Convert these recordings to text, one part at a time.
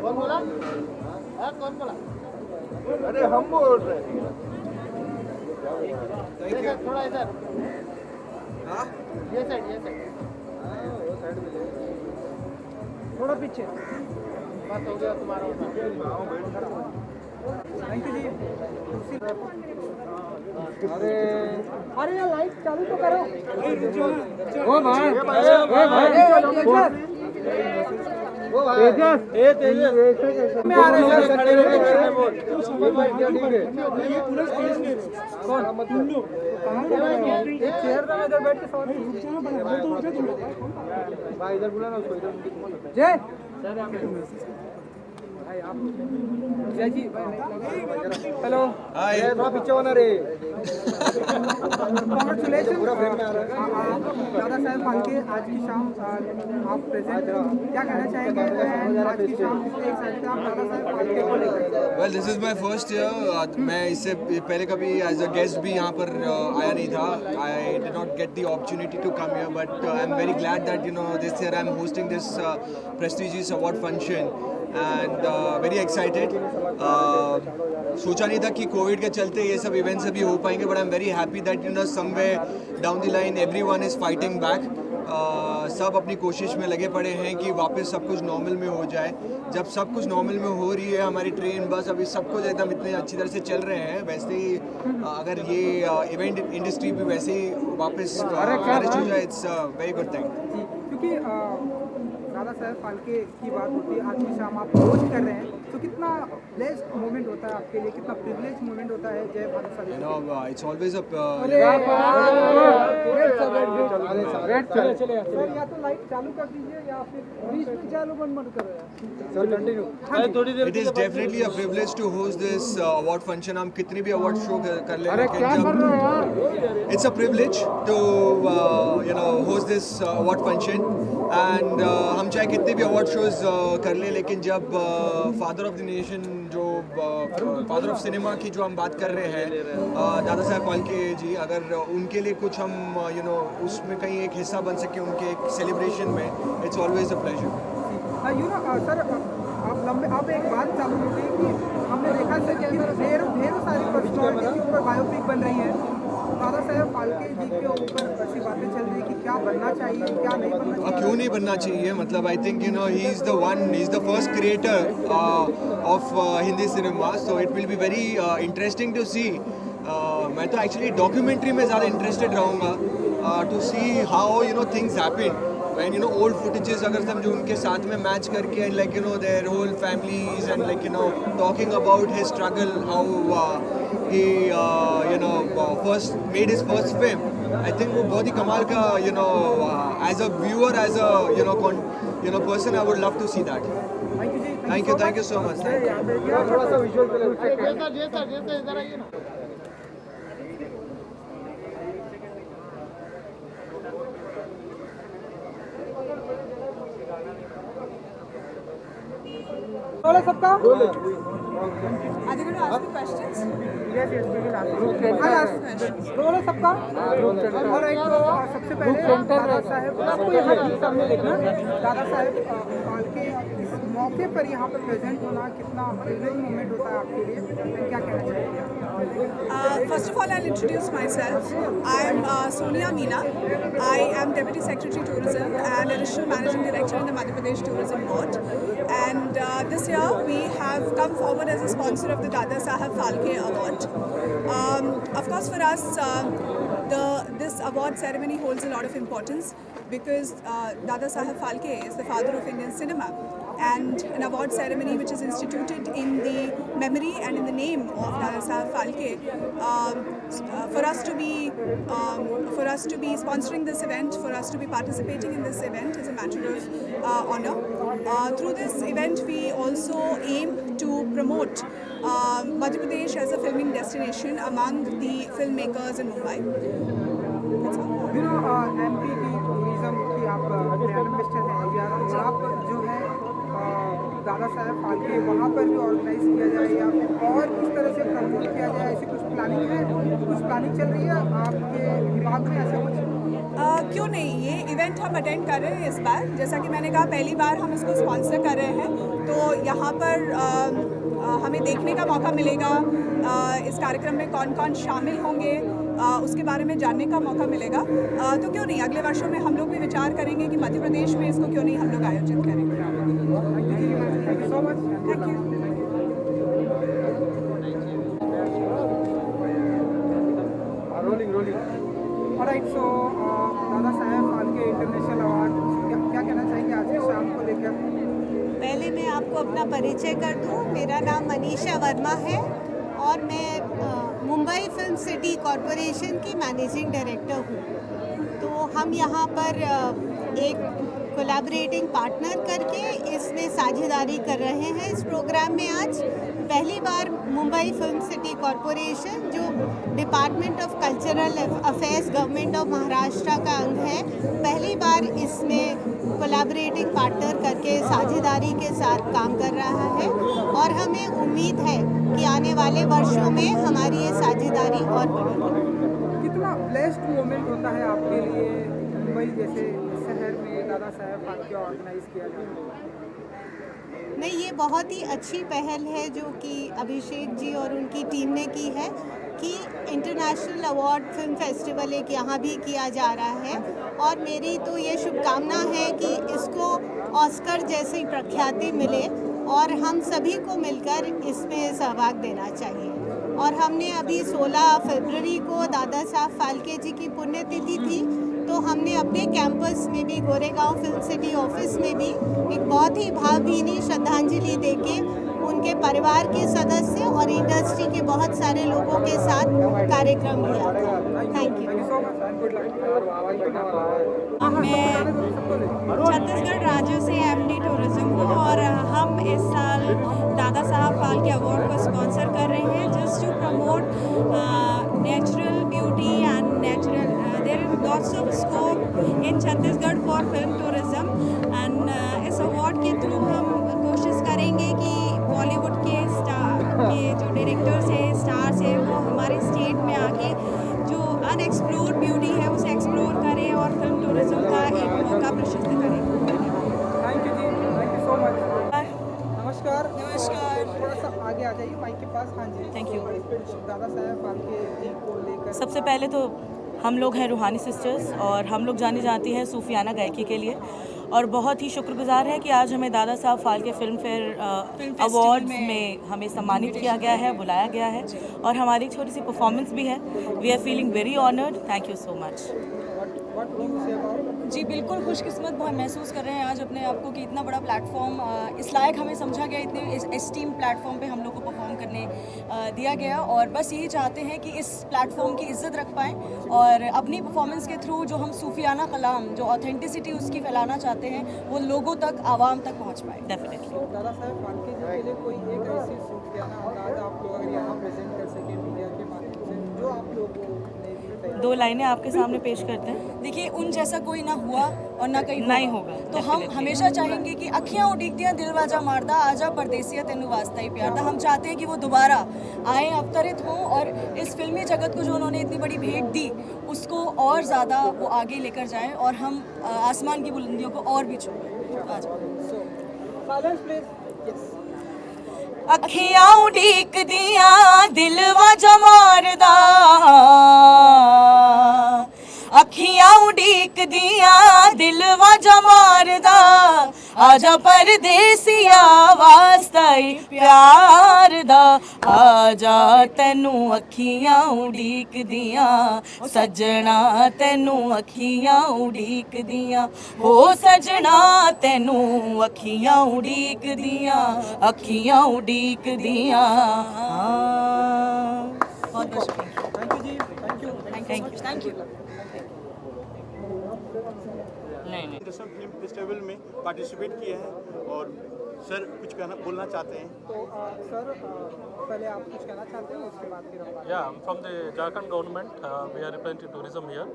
कौन बोला? हाँ कौन बोला? अरे हम बोल रहे हैं। ये सर थोड़ा इधर, हाँ ये साइड वो साइड में ले। थोड़ा पीछे। बस हो गया तुम्हारा होना। थैंक यू जी। अरे अरे यार लाइट चालू तो करो। ओ भाई वो तेजस मैं आ रहा हूँ सर। खड़े होके करने बोल। ये भाई क्या ठीक है? कौन तुम लोग कहाँ जा रहे हो? एक चेयर पे मैं इधर बैठ के सवाल भाई इधर बुला ना उसको इधर। जय भाई आप जय जी हेलो हाय थोड़ा पीछे होना रे। कॉन्ग्रेचुलेशन पूरा फ्रेम में आ रहा है। दादा साहब फाल्के आज की शाम आप प्रेजेंट क्या कहना चाहेंगे आज की शाम कितने एक्साइटेड आप दादा साहब फाल्के को लेकर? Well this is my first year. मैं इससे पहले कभी एज अ गेस्ट भी यहाँ पर आया नहीं था. I did not get the opportunity to come here, but I am very glad that you know this year I am hosting this prestigious award function and very excited. सोचा नहीं था कि कोविड के चलते ये सब इवेंट्स अभी हो पाएंगे, but I am very happy that you know somewhere down the line everyone is fighting back. सब अपनी कोशिश में लगे पड़े हैं कि वापस सब कुछ नॉर्मल में हो जाए. जब सब कुछ नॉर्मल में हो रही है, हमारी ट्रेन बस अभी सब कुछ एकदम इतने अच्छी तरह से चल रहे हैं, वैसे ही अगर ये इवेंट इंडस्ट्री भी वैसे ही वापस फ्लरिश हो जाए, इट्स वेरी गुड थिंग. क्योंकि दादा साहब फाल्के की बात होती है, आज की शाम आप होस्ट कर रहे हैं, तो कितना ब्लेस्ड मोमेंट होता है आपके लिए, कितना प्रिविलेज मोमेंट होता है जय भारत साहब. You know, it's always a sir या तो लाइट चालू कर दीजिए या फिर बीच में चालू बंद मत करो यार. Sir continue. It is definitely a privilege to host this award function. हम कितनी भी award show कर ले, लेकिन जब it's a privilege to you know host this award function and हम चाहे कितने भी award shows कर ले, लेकिन जब फादर ऑफ द नेशन जो फादर ऑफ सिनेमा की जो हम बात कर रहे हैं दादा साहब फाल्के जी, अगर उनके लिए कुछ हम you know उसमें कहीं एक हिस्सा बन सके उनके एक सेलिब्रेशन में, it's always a pleasure. You know sir आप एक बात चालू हो गई कि हमने देखा सर कि ढेरों सारी पर्सनालिटी के ऊपर बायोपिक बन रही है. दादा साहब फाल्के जी के ऊपर ऐसी बातें चल रही है कि क्या बनना चाहिए क्या नहीं बनना चाहिए. क्यों नहीं बनना चाहिए, मतलब I think you know he is the first creator of Hindi cinema, so it will be very interesting to see. मैं तो एक्चुअली डॉक्यूमेंट्री में ज़्यादा इंटरेस्टेड रहूँगा to see how you know things happen when you know old footages अगर समझो उनके साथ में मैच करके and like you know their whole families and like you know talking about his struggle, how he you know first made his first film. I think वो बहुत ही कमाल का you know as a viewer, as a you know person, I would love to see that. Thank you ji. Thank you so much. थोड़ा सा visual ये sir इधर आइए ना. बोले सबका Are they going to ask me questions? Yes, we will ask. I'll ask questions. Role है सबका. और एक तो सबसे पहले दादा साहब आपको यहाँ सामने देखना. दादा साहब फाल्के इस मौके पर यहाँ पर प्रेजेंट होना कितना प्रिविलेज मोमेंट होता है आपके लिए, क्या कहना चाहिए? First of all, I'll introduce myself. I'm Sonia Meena. I am Deputy Secretary Tourism and Additional Managing Director in the Madhya Pradesh Tourism Board. And this year we have come forward as a sponsor of the Dada Saheb Phalke Award. Of course, for us, this award ceremony holds a lot of importance because Dada Saheb Phalke is the father of Indian cinema. And an award ceremony which is instituted in the memory and in the name of Dada Saheb Phalke, for us to be sponsoring this event, for us to be participating in this event is a matter of honor. Through this event, we also aim to promote Madhya Pradesh as a filming destination among the filmmakers in Mumbai. That's all. You know, MP की tourism की आप prime minister हैं, आप जो है दादा साहब फाल्के वहाँ पर भी ऑर्गेनाइज किया जाए या फिर और किस तरह से प्रमोट किया जाए, ऐसी कुछ प्लानिंग है, कुछ प्लानिंग चल रही है आपके विभाग में ऐसा कुछ? क्यों नहीं, ये इवेंट इवेंट हम अटेंड कर रहे हैं इस बार। जैसा कि मैंने कहा, पहली बार हम इसको स्पॉन्सर कर रहे हैं, तो यहाँ पर हमें देखने का मौका मिलेगा, इस कार्यक्रम में कौन कौन शामिल होंगे उसके बारे में जानने का मौका मिलेगा। तो क्यों नहीं अगले वर्षों में हम लोग भी विचार करेंगे कि मध्य प्रदेश में इसको क्यों नहीं हम लोग आयोजित करेंगे। Thank you so much. Thank you. Rolling rolling. Alright, so Dada Saheb Phalke international award क्या कहना चाहेंगे आज की शाम को लेकर? पहले मैं आपको अपना परिचय कर दूं। मेरा नाम मनीषा वर्मा है और मैं मुंबई फिल्म सिटी कॉरपोरेशन की मैनेजिंग डायरेक्टर हूँ। तो हम यहाँ पर एक कोलैबोरेटिंग पार्टनर करके इसमें साझेदारी कर रहे हैं। इस प्रोग्राम में आज पहली बार मुंबई फिल्म सिटी कॉरपोरेशन, जो department of cultural affairs government of Maharashtra का अंग है, पहली बार इसमें कोलैबोरेटिंग पार्टनर करके साझेदारी के साथ काम कर रहा है और हमें उम्मीद है कि आने वाले वर्षों में हमारी ये साझेदारी और बढ़ेगी। कितना ब्लेस्ड मोमेंट होता है आपके लिए मुंबई जैसे शहर में दादा साहेब फाल्के ऑर्गेनाइज किया जाता है? नहीं, ये बहुत ही अच्छी पहल है जो कि अभिषेक जी और उनकी टीम ने की है कि इंटरनेशनल अवार्ड फिल्म फेस्टिवल एक यहाँ भी किया जा रहा है। और मेरी तो ये शुभकामना है कि इसको ऑस्कर जैसी प्रख्याति मिले और हम सभी को मिलकर इसमें सहभाग देना चाहिए। और हमने अभी 16 फरवरी को दादा साहब फाल्के जी की पुण्यतिथि थी, तो हमने अपने कैंपस में भी, गोरेगांव फिल्म सिटी ऑफिस में भी एक बहुत ही भावभीनी श्रद्धांजलि देके उनके परिवार के सदस्य और इंडस्ट्री के बहुत सारे लोगों के साथ कार्यक्रम किया था। Thank you. मैं छत्तीसगढ़ राज्य से एमडी टूरिज्म हूँ और हम इस साल दादा साहब फाल्के अवार्ड को स्पॉन्सर कर रहे हैं just to promote natural beauty and natural there is lots of scope in Chhattisgarh for film tourism. And इस अवार्ड के थ्रू हम कोशिश करेंगे कि बॉलीवुड के जो डायरेक्टर्स हैं, स्टार्स हैं, वो हमारे स्टेट में आके जो अनएक्सप्लोर्ड ब्यूटी है उसे एक्सप्लोर करें और फिल्म टूरिज्म का एक मौका प्रशस्त करें। Thank you ji, thank you so much. नमस्कार। नमस्कार। थोड़ा सा आगे आ जाइए माइक के पास। हाँ जी, थैंक यू। दादा साहेब फाल्के जी को लेकर सबसे पहले तो हम लोग हैं रूहानी सिस्टर्स और हम लोग जानी जाती हैं सूफियाना गायकी के लिए, और बहुत ही शुक्रगुजार है कि आज हमें Dada Saheb Phalke film fair awards में हमें सम्मानित किया गया है, बुलाया गया है और हमारी छोटी सी परफॉर्मेंस भी है। We are feeling very honoured. Thank you so much. जी बिल्कुल खुशकिस्मत महसूस कर रहे हैं आज अपने आप को कि इतना बड़ा प्लेटफॉर्म इस लायक हमें समझा गया, इतने एस्टीम प्लेटफॉर्म पे हम लोग को परफॉर्म करने दिया गया। और बस यही चाहते हैं कि इस प्लेटफॉर्म की इज्जत रख पाएँ और अपनी परफॉर्मेंस के थ्रू जो हम सूफियाना कलाम, जो ऑथेंटिसिटी उसकी फैलाना चाहते हैं, वो लोगों तक, आवाम तक पहुँच पाए। डेफिनेटली। दादा साहेब फाल्के जी के लिए कोई एक ऐसी सूफियाना अंदाज आप लोग अगर यहाँ प्रेजेंट कर सकें मीडिया के माध्यम से, जो आप लोगों ने 2 लाइनें आपके सामने पेश करते हैं। देखिए, उन जैसा कोई ना हुआ और ना कहीं नहीं होगा। तो हम हमेशा चाहेंगे कि अखियाँ उड़ीकदियाँ दिलवाजा मारदा, आजा परदेसिया तेनू वास्ता ही प्यार दा। हम चाहते हैं कि वो दोबारा आए, अवतरित हों और इस फिल्मी जगत को जो उन्होंने इतनी बड़ी भेंट दी उसको और ज़्यादा वो आगे लेकर जाएं और हम आसमान की बुलंदियों को और भी छूएं। आ जाओ। Silence please. यस। अखियां उड़ीकदियां दिलवा जमारदा, अखियां उड़ीकदियां दिलवा जमारदा, आजा परदेसिया वास्ता ही प्यार दा, आजा तैनू अखियां उड़ीकदियां सजना, तैनू अखियां उड़ीकदियां हो सजना, तैनू अखियां उड़ीकदियां, अखियां उड़ीकदियां। बहुत बहुत शुक्रिया। Thank you ji, thank you. Thank you. International film festival में पार्टिसिपेट किया है और सर कुछ बोलना चाहते हैं। तो सर पहले आप कुछ कहना चाहते हैं, उसके बाद फिर हम Yeah, I'm from the Jharkhand government. We are representing tourism here.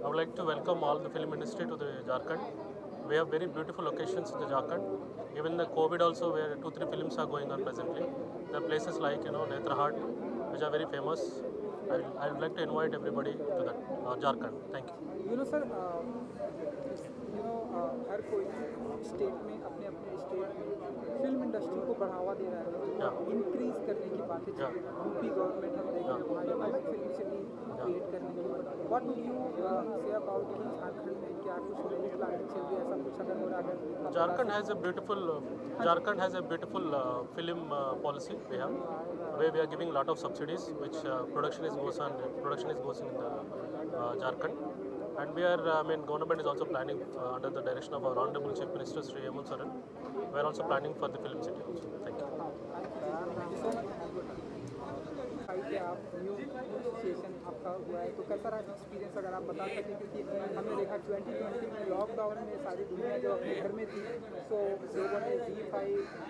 I would like to welcome all the film industry to the Jharkhand. We have very beautiful locations in the Jharkhand. Even the COVID also, where 2-3 films are going on presently. There are places like Netrahat, which are very famous. I would like to invite everybody to that Jharkhand. Thank you. Sir हर कोई state में अपने अपने state में film industry को बढ़ावा दे रहा है, इंक्रीज करने की बातें चल रही है। यूपी गवर्नमेंट हम देख रहे हैं वहाँ एक अलग फिल्म सिटी क्रिएट करने की। What would you say about कि झारखंड में क्या कुछ नई प्लानिंग चल रही है, ऐसा कुछ अगर हो रहा है? Jharkhand has a beautiful film policy we have, where we are giving a lot of subsidies, which production is goes in the Jharkhand, and we are government is also planning under the direction of our Honorable Chief Minister Sri Hemant Soren. We are also planning for the film city also. Thank you. आप new situation आपका हुआ है तो कैसा रहा experience अगर आप बता सकें, क्योंकि हमने देखा 2020 में लॉकडाउन में सारी दुनिया जो अपने घर में थी, तो लोगों ने ZEE5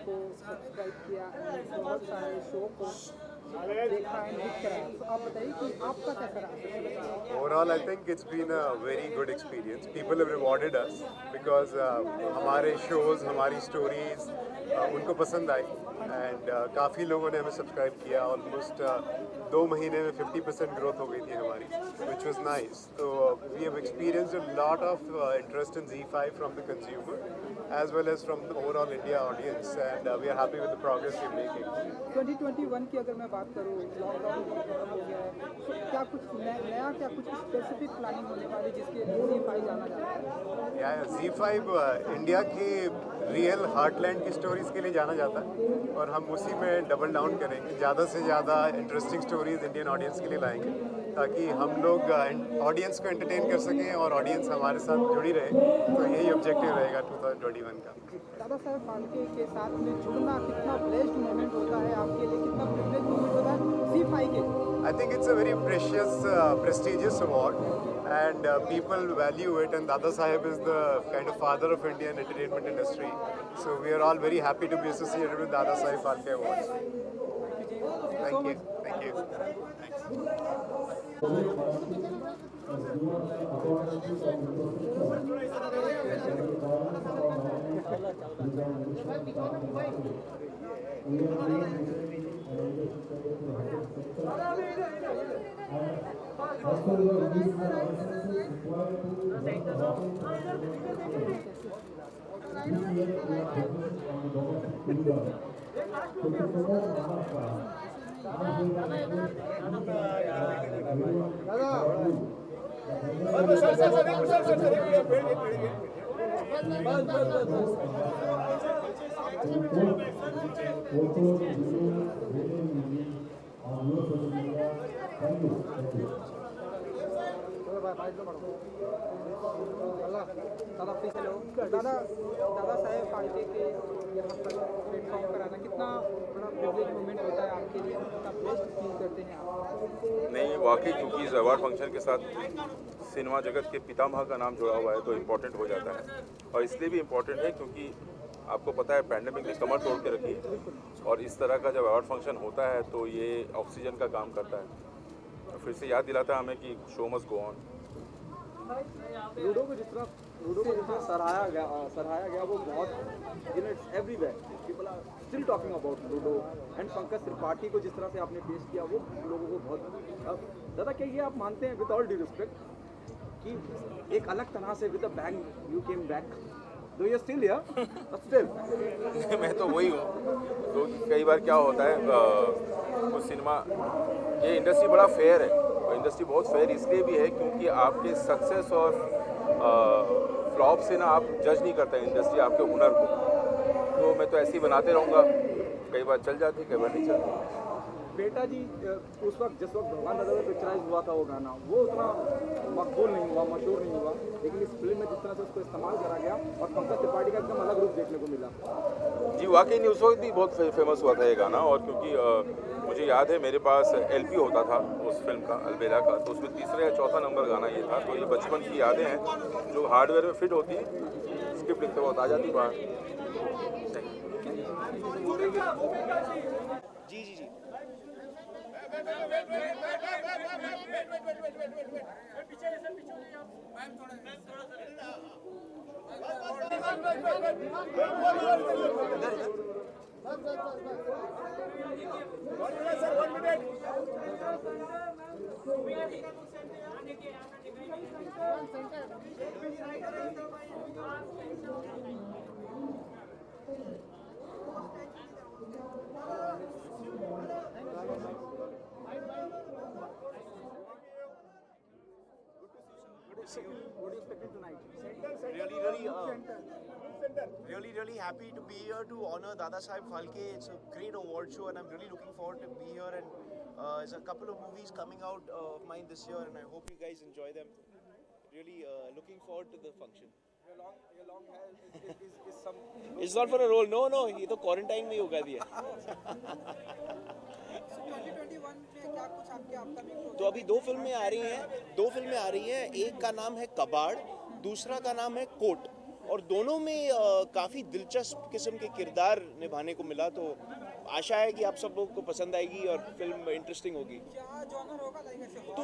को सब्सक्राइब किया, बहुत सारे शो को देखा है, हिट करा। तो आप बताइए कि आपका कैसा रहा? Overall, I think it's been a very good experience. People have rewarded us because हमारे shows, हमारी stories उनको पसंद आई एंड काफ़ी लोगों ने हमें सब्सक्राइब किया। ऑलमोस्ट 2 महीने में 50% ग्रोथ हो गई थी हमारी, which was nice. So we have experienced a lot of interest in ZEE5 from the consumer as well as from the overall India audience, and we are happy with the progress we're making. 2021 की अगर मैं बात करूँ, lockdown खत्म हो गया है, तो क्या कुछ नया क्या कुछ स्पेसिफिक प्लानिंग होने वाली जिसके ZEE5 जाना जाता है? ZEE5 इंडिया के रियल हार्टलैंड की स्टोरीज के लिए जाना जाता है और हम उसी में डबल डाउन करेंगे। ज़्यादा से ज़्यादा इंटरेस्टिंग स्टोरीज इंडियन ऑडियंस के लिए लाएंगे ताकि हम लोग ऑडियंस को एंटरटेन कर सकें और ऑडियंस हमारे साथ जुड़ी रहे। तो यही ऑब्जेक्टिव रहेगा 2021 का। दादा साहब फाल्के के साथ में जुड़ना कितना ब्लेस्ड मोमेंट होता है आपके लिए, कितना प्रिविलेज मोमेंट होता है ZEE5 के? I think it's a very prestigious award, and people value it. And Dada Saheb is the kind of father of Indian entertainment industry. So we are all very happy to be associated with Dada Saheb Phalke Awards. Thank you. Thank you. दादा साहेब फाल्के के यहाँ पर platform पर आना कितना बड़ा privilege moment होता है आपके लिए, कितना बेस्ट फील करते हैं आप? नहीं, वाकई क्योंकि इस अवार्ड फंक्शन के साथ सिनेमा जगत के पितामह का नाम जुड़ा हुआ है तो इम्पोर्टेंट हो जाता है। और इसलिए भी इम्पोर्टेंट है क्योंकि आपको पता है पैंडेमिक ने कमर तोड़ के रखी है और इस तरह का जब अवार्ड फंक्शन होता है तो ये ऑक्सीजन का काम करता है। फिर से याद दिलाता है हमें कि show must go on. Ludo को जिस तरह सराहाया गया वो बहुत it's everywhere, people are still talking about Ludo. And Pankaj Tripathi को जिस तरह से आपने पेश किया वो लोगों को बहुत ज़्यादा, क्या ये आप मानते हैं विद ऑल ड्यू रिस्पेक्ट कि एक अलग तरह से with a bang you came back? तो ये स्टिल स्टिल मैं तो वही हूँ। तो कई बार क्या होता है कुछ सिनेमा, ये इंडस्ट्री बड़ा फेयर है और इंडस्ट्री बहुत फेयर इसलिए भी है क्योंकि आपके सक्सेस और फ्लॉप से ना आप जज नहीं करते इंडस्ट्री आपके हुनर को। तो मैं तो ऐसे ही बनाते रहूँगा, कई बार चल जाती कई बार नहीं चलती। बेटा जी उस वक्त जिस वक्त भगवान दादा में पिक्चराइज हुआ था वो गाना, वो उतना मकबूल नहीं हुआ, मशहूर नहीं हुआ, लेकिन इस फिल्म में जिस तरह से उसको इस्तेमाल करा गया और पंकज त्रिपाठी का एकदम अलग रूप देखने को मिला। जी वाकई नहीं, उस वक्त भी बहुत फेमस हुआ था ये गाना। और क्योंकि मुझे याद है मेरे पास LP होता था उस फिल्म का, अलबेला का, तो उसमें 3रा या 4था नंबर गाना ये था। तो ये बचपन की यादें हैं जो हार्डवेयर में फिट होती है, स्क्रिप्ट लिखते वक्त आ जाती बाहर। जी जी जी sir 1 minute What are you expecting tonight? Really happy to be here to honor Dada Saheb Phalke. It's a great award show and I'm really looking forward to be here, and there's a couple of movies coming out of mine this year and I hope you guys enjoy them. Really looking forward to the function. Your long hair is some. It's not for a role, no, ये तो quarantine में ही उगा दिया. So 2021 में क्या कुछ आपके upcoming तो अभी दो फिल्में आ रही हैं. एक का नाम है कबाड़, दूसरा का नाम है कोट, और दोनों में काफ़ी दिलचस्प किस्म के किरदार निभाने को मिला, तो आशा है कि आप सब लोगों को पसंद आएगी और फिल्म इंटरेस्टिंग होगी. क्या जॉनर होगा लाइक ऐसे? तो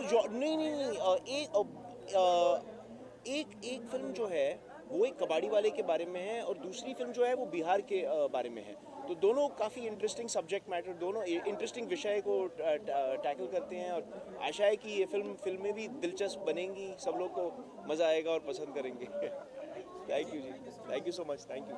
एक फिल्म जो है वो एक कबाड़ी वाले के बारे में है और दूसरी फिल्म जो है वो बिहार के बारे में है. तो दोनों काफ़ी इंटरेस्टिंग सब्जेक्ट मैटर, दोनों इंटरेस्टिंग विषय को टैकल करते हैं और आशा है कि ये फिल्में भी दिलचस्प बनेंगी, सब लोग को मज़ा आएगा और पसंद करेंगे. Thank you ji, thank you so much, thank you.